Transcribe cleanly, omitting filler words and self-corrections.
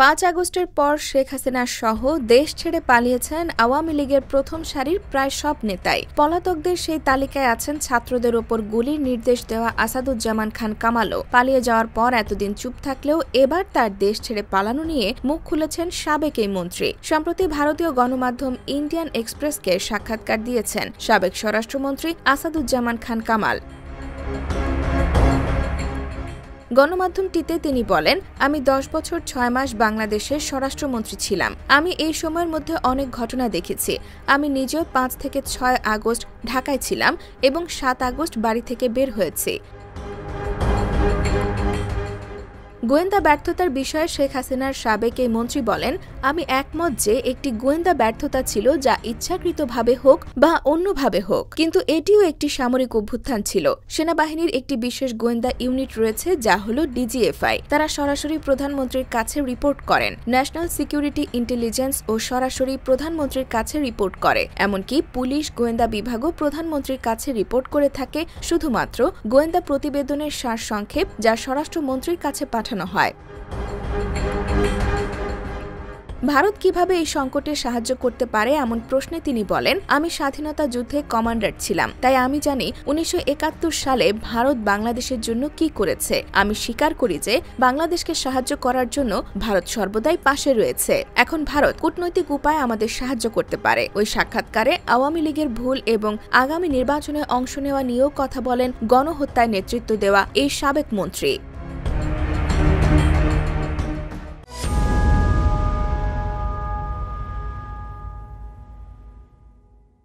৫ আগস্টের পর শেখ হাসিনা সহ দেশ ছেড়ে পালিয়েছেন আওয়ামী লীগের প্রথম সারির প্রায় সব নেতাই। পলাতকদের সেই তালিকায় আছেন ছাত্রদের ওপর গুলির নির্দেশ দেওয়া আসাদুজ্জামান খান কামালও। পালিয়ে যাওয়ার পর এতদিন চুপ থাকলেও এবার তার দেশ ছেড়ে পালানো নিয়ে মুখ খুলেছেন সাবেক এই মন্ত্রী। সম্প্রতি ভারতীয় গণমাধ্যম ইন্ডিয়ান এক্সপ্রেসকে সাক্ষাৎকার দিয়েছেন সাবেক স্বরাষ্ট্রমন্ত্রী আসাদুজ্জামান খান কামাল। গণমাধ্যমটিতে তিনি বলেন, আমি ১০ বছর ৬ মাস বাংলাদেশের স্বরাষ্ট্রমন্ত্রী ছিলাম। আমি এই সময়ের মধ্যে অনেক ঘটনা দেখেছি। আমি নিজেও ৫ থেকে ৬ আগস্ট ঢাকায় ছিলাম এবং ৭ আগস্ট বাড়ি থেকে বের হয়েছি। গোয়েন্দা ব্যর্থতার বিষয়ে শেখ হাসিনার সাবেক এই মন্ত্রী বলেন, আমি একমত যে একটি গোয়েন্দা ব্যর্থতা ছিল, যা ইচ্ছাকৃতভাবে হোক বা অন্যভাবে হোক, কিন্তু এটিও একটি সামরিক অভ্যুত্থান ছিল। সেনাবাহিনীর একটি বিশেষ গোয়েন্দা ইউনিট রয়েছে যা হল ডিজিএফআই। তারা সরাসরি প্রধানমন্ত্রীর কাছে রিপোর্ট করেন। ন্যাশনাল সিকিউরিটি ইন্টেলিজেন্স ও সরাসরি প্রধানমন্ত্রীর কাছে রিপোর্ট করে। এমনকি পুলিশ গোয়েন্দা বিভাগও প্রধানমন্ত্রীর কাছে রিপোর্ট করে থাকে, শুধুমাত্র গোয়েন্দা প্রতিবেদনের সারসংক্ষেপ যা স্বরাষ্ট্রমন্ত্রীর কাছে পাঠানো হয়। ভারত কিভাবে এই সংকটে সাহায্য করতে পারে এমন প্রশ্নে তিনি বলেন, আমি স্বাধীনতা যুদ্ধে কমান্ডার ছিলাম, তাই আমি জানি ১৯৭১ সালে ভারত বাংলাদেশের জন্য কি করেছে। আমি স্বীকার করি যে বাংলাদেশকে সাহায্য করার জন্য ভারত সর্বদাই পাশে রয়েছে। এখন ভারত কূটনৈতিক উপায়ে আমাদের সাহায্য করতে পারে। ওই সাক্ষাৎকারে আওয়ামী লীগের ভুল এবং আগামী নির্বাচনে অংশ নেওয়া নিয়েও কথা বলেন গণহত্যায় নেতৃত্ব দেওয়া এই সাবেক মন্ত্রী।